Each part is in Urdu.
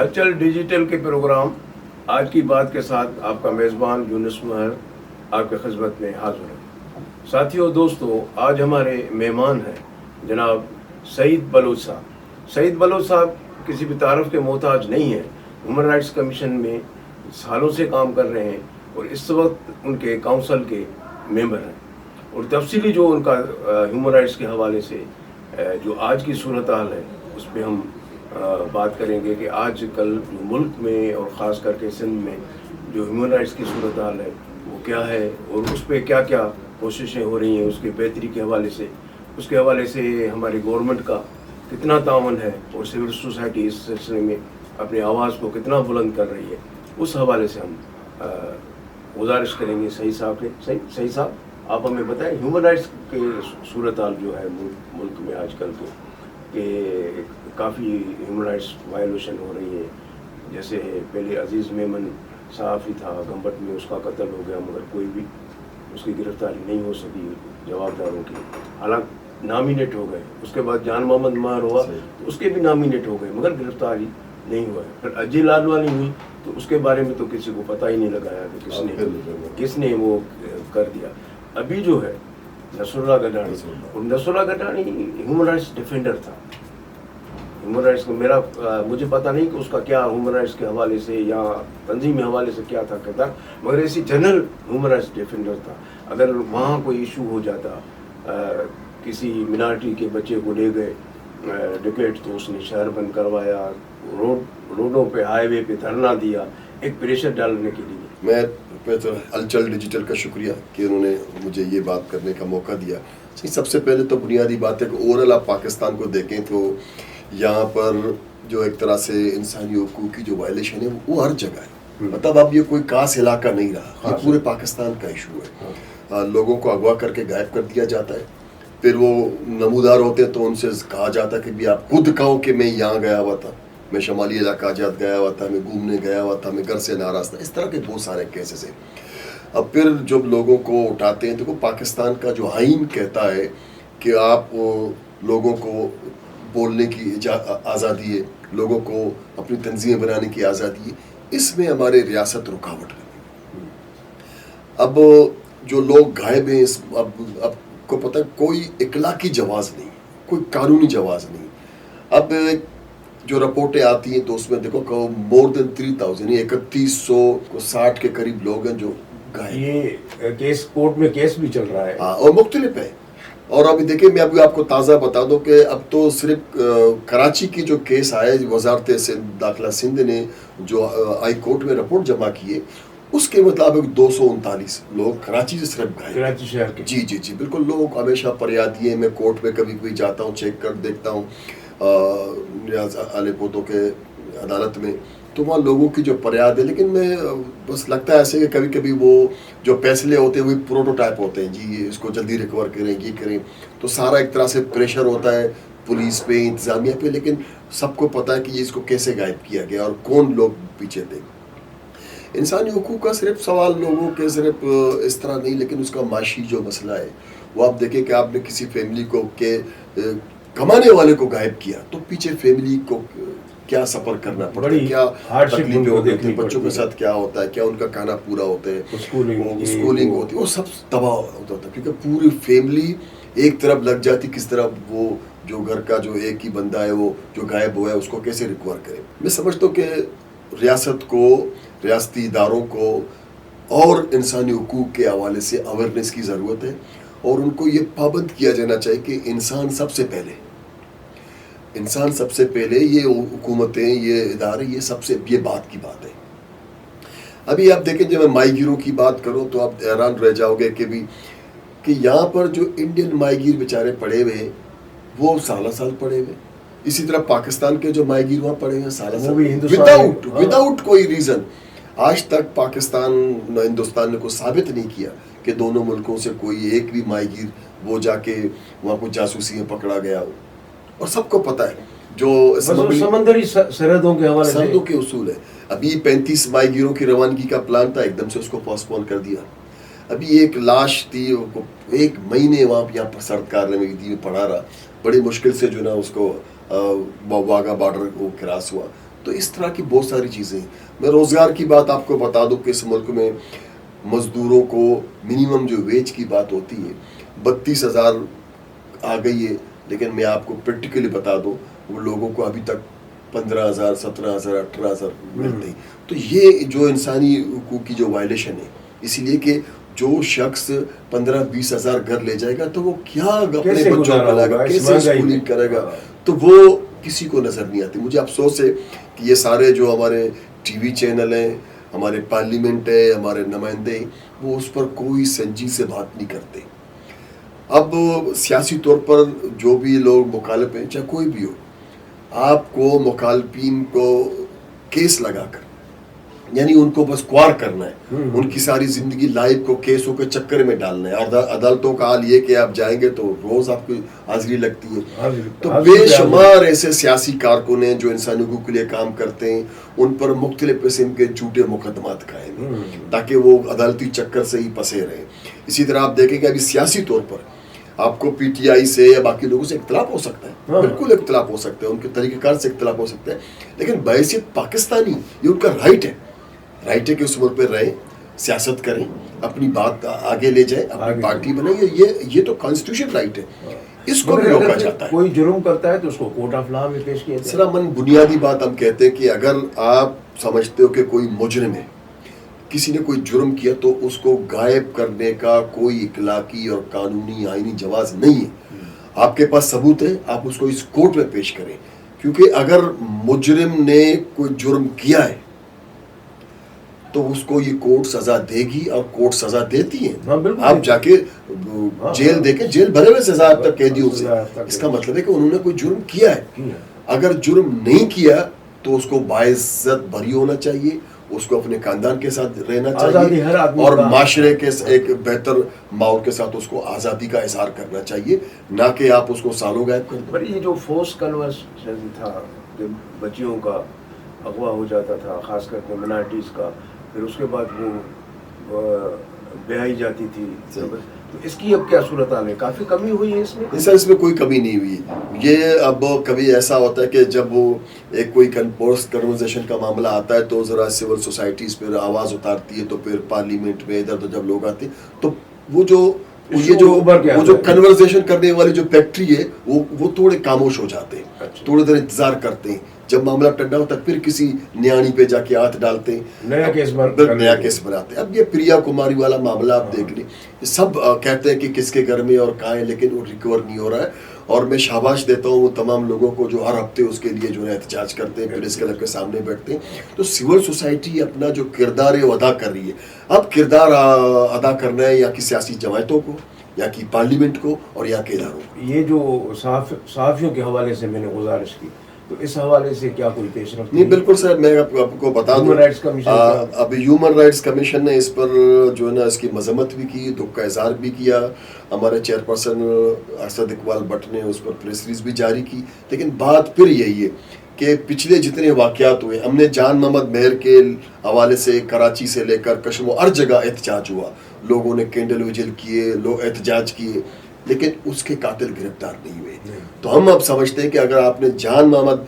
ہلچل ڈیجیٹل کے پروگرام آج کی بات کے ساتھ آپ کا میزبان یونس مہر آپ کی خدمت میں حاضر ہے. ساتھیوں دوستو، آج ہمارے مہمان ہیں جناب سعید بلوچ صاحب. سعید بلوچ صاحب کسی بھی تعارف کے محتاج نہیں ہیں. ہیومن رائٹس کمیشن میں سالوں سے کام کر رہے ہیں اور اس وقت ان کے کونسل کے ممبر ہیں. اور تفصیلی جو ان کا ہیومن رائٹس کے حوالے سے جو آج کی صورتحال ہے اس پہ ہم بات کریں گے کہ آج کل ملک میں اور خاص کر کے سندھ میں جو ہیومن رائٹس کی صورتحال ہے وہ کیا ہے اور اس پہ کیا کیا کوششیں ہو رہی ہیں اس کی بہتری کے حوالے سے. اس کے حوالے سے ہماری گورنمنٹ کا کتنا تعاون ہے اور سول سوسائٹی اس سلسلے میں اپنی آواز کو کتنا بلند کر رہی ہے، اس حوالے سے ہم گزارش کریں گے سعید صاحب کے. سعید صاحب، آپ ہمیں بتائیں ہیومن رائٹس کے صورتحال جو ہے ملک میں آج کل تو کہ کافی ہیومن رائٹس وائلیشن ہو رہی ہے. جیسے پہلے عزیز میمن صحافی تھا، گمبٹ میں اس کا قتل ہو گیا مگر کوئی بھی اس کی گرفتاری نہیں ہو سکی جوابداروں کی، حالانکہ نامینیٹ ہو گئے. اس کے بعد جان محمد مہر ہوا تو اس کے بھی نامینیٹ ہو گئے مگر گرفتاری نہیں ہوا ہے. پھر اجے لادوانی ہوئی تو اس کے بارے میں تو کسی کو پتہ ہی نہیں لگایا کہ کس نے وہ کر دیا. ابھی جو ہے نصر اللہ گڈانی، اور نصر اللہ گڈانی ہیومن رائٹس ڈیفینڈر تھا. ہیومن رائٹس کو مجھے پتہ نہیں کہ اس کا کیا ہیومن رائٹس کے حوالے سے یا تنظیمی حوالے سے کیا تھا کردار، مگر ایسی جنرل ہیومن رائٹس ڈیفینڈر تھا. اگر وہاں کوئی ایشو ہو جاتا، کسی منارٹی کے بچے کو لے گئے ڈکیٹ تو اس نے شہر بند کروایا، روڈوں پہ ہائی وے پہ دھرنا دیا ایک پریشر ڈالنے کے لیے. میں ہلچل ڈیجیٹل کا شکریہ کہ انہوں نے مجھے یہ بات کرنے کا موقع دیا. سب سے پہلے تو بنیادی بات ہے کہ اوورال آپ پاکستان کو دیکھیں تو یہاں پر جو ایک طرح سے انسانی حقوق کی جو وائلیشن ہے وہ ہر جگہ ہے. مطلب اب یہ کوئی خاص علاقہ نہیں رہا، یہ پورے پاکستان کا ایشو ہے. لوگوں کو اغوا کر کے غائب کر دیا جاتا ہے، پھر وہ نمودار ہوتے ہیں تو ان سے کہا جاتا ہے کہ بھی آپ خود کہو کہ میں یہاں گیا ہوا تھا، میں شمالی علاقہ جات گیا ہوا تھا، میں گھومنے گیا ہوا تھا، میں گھر سے ناراض تھا. اس طرح کے بہت سارے کیسز ہیں. اب پھر جب لوگوں کو اٹھاتے ہیں تو پاکستان کا جو آئین کہتا ہے کہ آپ لوگوں کو بولنے کی آزادی ہے، لوگوں کو اپنی تنظیمیں بنانے کی آزادی ہے، اس میں ہمارے ریاست رکاوٹ ہے. اب جو لوگ غائب ہیں اب کو پتہ ہے کوئی اخلاقی جواز نہیں، کوئی قانونی جواز نہیں. اب جو رپورٹیں آتی ہیں تو اس میں دیکھو کہ مور دین 3000 یعنی 3160 کے قریب لوگ ہیں جو غائب. یہ کیس کورٹ میں کیس بھی چل رہا ہے اور مختلف ہے. اور ابھی دیکھیں میں ابھی آپ کو تازہ بتا دوں کہ اب تو صرف کراچی کی جو کیس آئے وزارت داخلہ سندھ نے جو ہائی کورٹ میں رپورٹ جمع کیے اس کے مطابق 239 لوگ کراچی سے صرف غائب. کراچی شہر کے جی بالکل. لوگ ہمیشہ فریادی ہیں. میں کورٹ میں کبھی کبھی جاتا ہوں، چیک کر دیکھتا ہوں ریاض علی پوتوں کے عدالت میں، تو وہاں لوگوں کی جو فریاد ہے. لیکن میں بس لگتا ہے ایسے کہ کبھی کبھی وہ جو فیصلے ہوتے ہیں وہ پروٹوٹائپ ہوتے ہیں، جی اس کو جلدی ریکور کریں، یہ کریں، تو سارا ایک طرح سے پریشر ہوتا ہے پولیس پہ، انتظامیہ پہ. لیکن سب کو پتہ ہے کہ یہ اس کو کیسے غائب کیا گیا اور کون لوگ پیچھے تھے. انسانی حقوق کا صرف سوال لوگوں کے صرف اس طرح نہیں، لیکن اس کا معاشی جو مسئلہ ہے وہ آپ دیکھیں کہ آپ نے کسی فیملی کو کہ کمانے والے کو غائب کیا تو پیچھے فیملی کو کیا سفر کرنا پڑتا ہے، کیا تکلیفیں ہوتی ہیں، بچوں کے ساتھ کیا ہوتا ہے، کیا ان کا کھانا پورا ہوتا ہے، اسکولنگ ہوتی ہے، وہ سب تباہ ہوتا ہے کیونکہ پوری فیملی ایک طرف لگ جاتی. کس طرح وہ جو گھر کا جو ایک ہی بندہ ہے وہ جو غائب ہوا ہے اس کو کیسے ریکور کرے. میں سمجھتا ہوں کہ ریاست کو، ریاستی اداروں کو اور انسانی حقوق کے حوالے سے اویئرنیس کی ضرورت ہے اور ان کو یہ پابند کیا جانا چاہیے کہ انسان سب سے پہلے یہ حکومتیں، یہ ادارے، یہ بات کی بات ہے. ابھی آپ دیکھیں جب میں ماہی گیروں کی بات کروں تو آپ حیران رہ جاؤ گے کہ یہاں پر جو انڈین ماہی گیر بیچارے پڑے ہوئے ہیں وہ سال پڑے ہوئے. اسی طرح پاکستان کے جو ماہی گیر وہاں پڑے ہیں سال وداؤٹ کوئی ریزن. آج تک پاکستان ہندوستان نے کو ثابت نہیں کیا کہ دونوں ملکوں سے کوئی ایک بھی ماہی گیر وہ جا کے وہاں کو جاسوسی میں پکڑا گیا ہو. اور سب کو پتہ ہے جو سمندری سرحدوں کے حوالے سرحدوں کے اصول ہے. ابھی 35 ماہی گیروں کی روانگی کا پلان تھا، ایک دم سے اس کو پوسٹ پون کر دیا. ابھی ایک لاش تھی، ایک مہینے وہاں یہاں پر سرد کارنے میں تھی، پڑا رہا، بڑی مشکل سے جو نا اس کو واگا بارڈر کو کراس ہوا. تو اس طرح کی بہت ساری چیزیں. میں روزگار کی بات آپ کو بتا دوں کہ اس ملک میں مزدوروں کو منیمم جو ویج کی بات ہوتی ہے 32,000 آ گئی ہے, لیکن میں آپ کو پریکٹیکلی بتا دوں وہ لوگوں کو ابھی تک 15,000 17,000 18,000 ملتے ہیں. تو یہ جو انسانی حقوق کی جو وائلیشن ہے, اسی لیے کہ جو شخص 15-20,000 گھر لے جائے گا تو وہ کیا اپنے بچوں کو لائے گا, کیسے اسکولنگ کرے گا, تو وہ کسی کو نظر نہیں آتی. مجھے افسوس ہے کہ یہ سارے جو ہمارے ٹی وی چینل ہیں, ہمارے پارلیمنٹ ہے, ہمارے نمائندے ہیں, وہ اس پر کوئی سنجیدگی سے بات نہیں کرتے. اب سیاسی طور پر جو بھی لوگ مخالف ہیں, چاہے کوئی بھی ہو, آپ کو مخالفین کو کیس لگا کر, یعنی ان کو بس کوار کرنا ہے, ان کی ساری زندگی لائف کو کیسوں کے چکر میں ڈالنا ہے. اور عدالتوں کا حال یہ کہ آپ جائیں گے تو روز آپ کی حاضری لگتی ہے. تو بے شمار ایسے سیاسی کارکن ہیں جو انسانی حقوق کے لیے کام کرتے ہیں, ان پر مختلف قسم کے جھوٹے مقدمات قائم ہیں تاکہ وہ عدالتی چکر سے ہی پھنسے رہیں. اسی طرح آپ دیکھیں کہ ابھی سیاسی طور پر آپ کو پی ٹی آئی سے یا باقی لوگوں سے اختلاف ہو سکتا ہے, بالکل اختلاف ہو سکتا ہے, ان کے طریقہ کار سے اختلاف ہو سکتا ہے, لیکن بحیثیت پاکستانی یہ ان کا رائٹ ہے کہ اس ملک پہ رہیں, سیاست کریں, اپنی بات آگے لے جائیں, اپنی پارٹی بنائیں. یہ تو کانسٹیٹیوشن رائٹ ہے, اس کو بھی روکا جاتا ہے. کوئی جرم کرتا ہے تو اس کو کورٹ آف لا میں پیش کیا جاتا ہے. سر من بنیادی بات ہم کہتے ہیں کہ اگر آپ سمجھتے ہو کہ کوئی مجرم ہے, کسی نے کوئی جرم کیا, تو اس کو غائب کرنے کا کوئی اخلاقی اور قانونی آئینی جواز نہیں ہے. آپ کے پاس ثبوت ہے, آپ اس کو اس کورٹ میں پیش کریں, کیونکہ اگر مجرم نے کوئی جرم کیا ہے تو اس کو یہ کورٹ سزا دے گی, اور کورٹ سزا دیتی ہے. آپ جا کے جیل دیکھیں, جیل بھرے ہوئے سزا اب تک قیدیوں سے. اس کا مطلب ہے کہ انہوں نے کوئی جرم کیا ہے. اگر جرم نہیں کیا تو اس کو باعزت بری ہونا چاہیے, اس کو اپنے خاندان کے ساتھ رہنا چاہیے, اور معاشرے کے ایک بہتر ماحول کے ساتھ اس کو آزادی کا اظہار کرنا چاہیے, نہ کہ آپ اس کو سالوں غائب کر دیں. پر یہ جو فورس کنورژن تھا, بچیوں کا اغوا ہو جاتا تھا, خاص کر کے مائنارٹیز کا, پھر اس کے بعد وہ بیائی جاتی تھی, تو اس کی اب کیا صورتحال ہے؟ کافی کمی ہوئی ہے اس میں؟ سر اس میں کوئی کمی نہیں ہوئی. یہ اب کبھی ایسا ہوتا ہے کہ جب وہ ایک کوئی پوسٹ کنورزیشن کا معاملہ آتا ہے تو ذرا سول سوسائٹیز پہ آواز اتارتی ہے, تو پھر پارلیمنٹ میں ادھر ادھر جب لوگ آتے ہیں تو وہ جو کنورزیشن کرنے والی جو فیکٹری ہے وہ تھوڑے خاموش ہو جاتے ہیں, تھوڑی دیر انتظار کرتے ہیں. جب معاملہ ٹھنڈا ہوتا ہے پھر کسی نیانی پہ جا کے ہاتھ ڈالتے ہیں, نیا کیس بناتے ہیں. اب یہ پریا کماری والا معاملہ آپ دیکھ لیں, سب کہتے ہیں کہ کس کے گھر میں اور کہاں ہے, لیکن وہ ریکور نہیں ہو رہا ہے. اور میں شاباش دیتا ہوں وہ تمام لوگوں کو جو ہر ہفتے اس کے لیے جو ہے احتجاج کرتے ہیں, پریس کلب کے سامنے بیٹھتے ہیں. تو سول سوسائٹی اپنا جو کردار ہے وہ ادا کر رہی ہے. اب کردار ادا کرنا ہے یا کی سیاسی جماعتوں کو, یا کی پارلیمنٹ کو, اور یا کے اداروں کو. یہ جو صحافیوں کے حوالے سے میں نے گزارش کی, تو اس حوالے سے کیا کوئی پیش رفت؟ نہیں بالکل سر, میں آپ کو بتا دوں, ابھی ہیومن رائٹس کمیشن نے اس پر جو ہے نا اس کی مذمت بھی کی, دکھ کا اظہار بھی کیا. ہمارے چیئرپرسن اسد اقبال بٹ نے اس پر پریس ریلیز بھی جاری کی. لیکن بات پھر یہی ہے کہ پچھلے جتنے واقعات ہوئے, ہم نے جان محمد مہر کے حوالے سے کراچی سے لے کر کشمیر ہر جگہ احتجاج ہوا, لوگوں نے کینڈل وجل کیے, لوگ احتجاج کیے, لیکن اس کے قاتل گرفتار نہیں ہوئے. تو ہم اب سمجھتے ہیں کہ اگر آپ نے جان محمد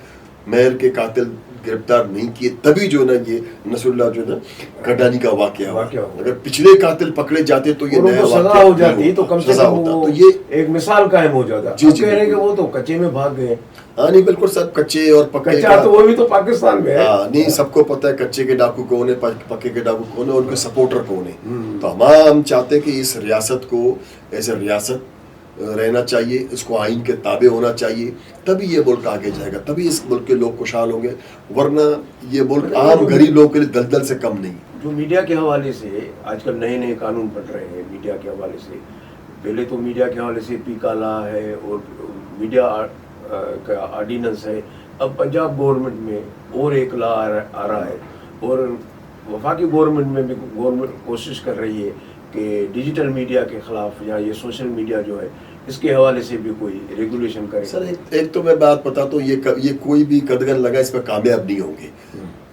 مہر کے قاتل گرفتار نہیں کیے تبھی جو نا یہ نصر اللہ جو نا گھٹانی کا واقعہ ہوا. اگر پچھلے قاتل پکڑے جاتے تو یہ نیا سزا ہو جاتی, تو کم سے کم تو یہ ایک مثال قائم ہو جاتا. جی کہہ رہے کہ وہ تو کچے میں بھاگ گئے. ہاں نہیں بالکل سب کچے اور پکے, تو وہ بھی تو پاکستان میں ہے. ہاں نہیں, سب کو پتہ ہے کچے کے ڈاکو کون ہے, پکے کے ڈاکو کون ہے, اور ان کے سپورٹر کون ہے. تو ہم چاہتے ہیں کہ اس ریاست کو ایز اے ریاست رہنا چاہیے, اس کو آئین کے تابع ہونا چاہیے, تبھی یہ ملک آگے جائے گا, تبھی اس ملک کے لوگ خوشحال ہوں گے. ورنہ یہ ملک عام غریب لوگوں کے لیے دلدل سے کم نہیں. جو میڈیا کے حوالے سے آج کل نئے نئے قانون بن رہے ہیں میڈیا کے حوالے سے, پہلے تو میڈیا کے حوالے سے پی کا لا ہے اور میڈیا کا آرڈیننس ہے. اب پنجاب گورنمنٹ میں اور ایک لا آ رہا ہے, اور وفاقی گورنمنٹ میں بھی گورنمنٹ کوشش کر رہی ہے کہ ڈیجیٹل میڈیا کے خلاف یا یہ سوشل میڈیا جو ہے اس کے حوالے سے بھی کوئی ریگولیشن کرے. سر ایک تو میں بات بتاتا ہوں, یہ کوئی بھی قدغن لگا اس پہ کامیاب نہیں ہوں گے.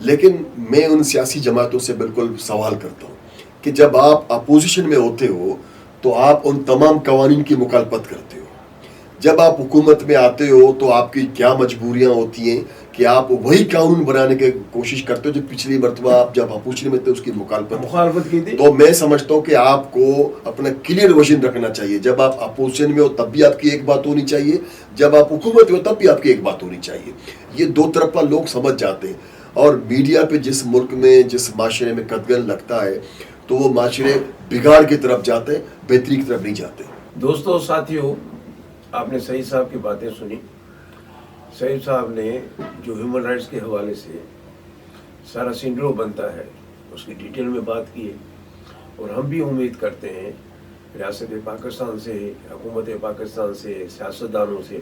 لیکن میں ان سیاسی جماعتوں سے بالکل سوال کرتا ہوں کہ جب آپ اپوزیشن میں ہوتے ہو تو آپ ان تمام قوانین کی مخالفت کرتے ہو, جب آپ حکومت میں آتے ہو تو آپ کی کیا مجبوریاں ہوتی ہیں کہ آپ وہی قانون بنانے کی کوشش کرتے ہو جو پچھلی مرتبہ آپ جب اپوزیشن میں تھے اس کی مخالفت کی تھی. تو میں سمجھتا ہوں کہ آپ کو اپنا کلیئر ویژن رکھنا چاہیے. جب آپ اپوزیشن میں ہو تب بھی آپ کی ایک بات ہونی چاہیے, جب آپ حکومت میں ہو تب بھی آپ کی ایک بات ہونی چاہیے. یہ دو طرفہ لوگ سمجھ جاتے ہیں, اور میڈیا پہ جس ملک میں جس معاشرے میں قدغن لگتا ہے تو وہ معاشرے بگاڑ کی طرف جاتے ہیں, بہتری کی طرف نہیں جاتے. دوستوں ساتھیوں, آپ نے سعید صاحب کی باتیں سنی. سعید صاحب نے جو ہیومن رائٹس کے حوالے سے سارا سینڈرو بنتا ہے اس کی ڈیٹیل میں بات کی ہے, اور ہم بھی امید کرتے ہیں ریاست پاکستان سے, حکومت پاکستان سے, سیاستدانوں سے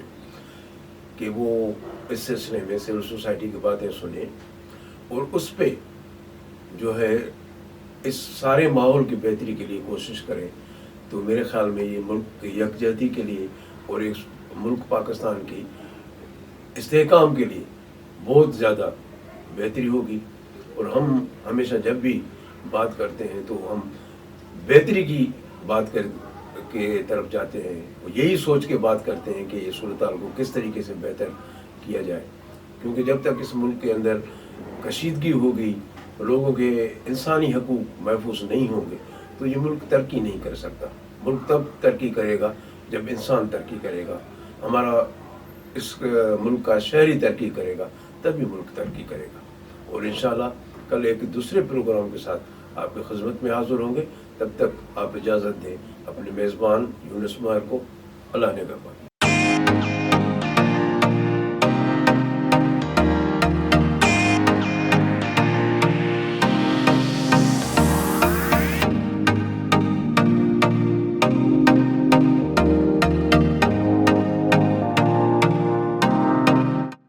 کہ وہ اس سلسلے میں سول سوسائٹی کی باتیں سنیں اور اس پہ جو ہے اس سارے ماحول کی بہتری کے لیے کوشش کریں. تو میرے خیال میں یہ ملک کی یکجہتی کے لیے اور ایک ملک پاکستان کی استحکام کے لیے بہت زیادہ بہتری ہوگی. اور ہم ہمیشہ جب بھی بات کرتے ہیں تو ہم بہتری کی بات کے طرف جاتے ہیں, یہی سوچ کے بات کرتے ہیں کہ یہ صورتحال کو کس طریقے سے بہتر کیا جائے, کیونکہ جب تک اس ملک کے اندر کشیدگی ہوگی, لوگوں کے انسانی حقوق محفوظ نہیں ہوں گے تو یہ ملک ترقی نہیں کر سکتا. ملک تب ترقی کرے گا جب انسان ترقی کرے گا, ہمارا اس ملک کا شہری ترقی کرے گا تب بھی ملک ترقی کرے گا. اور انشاءاللہ کل ایک دوسرے پروگرام کے ساتھ آپ کی خدمت میں حاضر ہوں گے. تب تک آپ اجازت دیں اپنے میزبان یونس ماہر کو. اللہ نگہبان.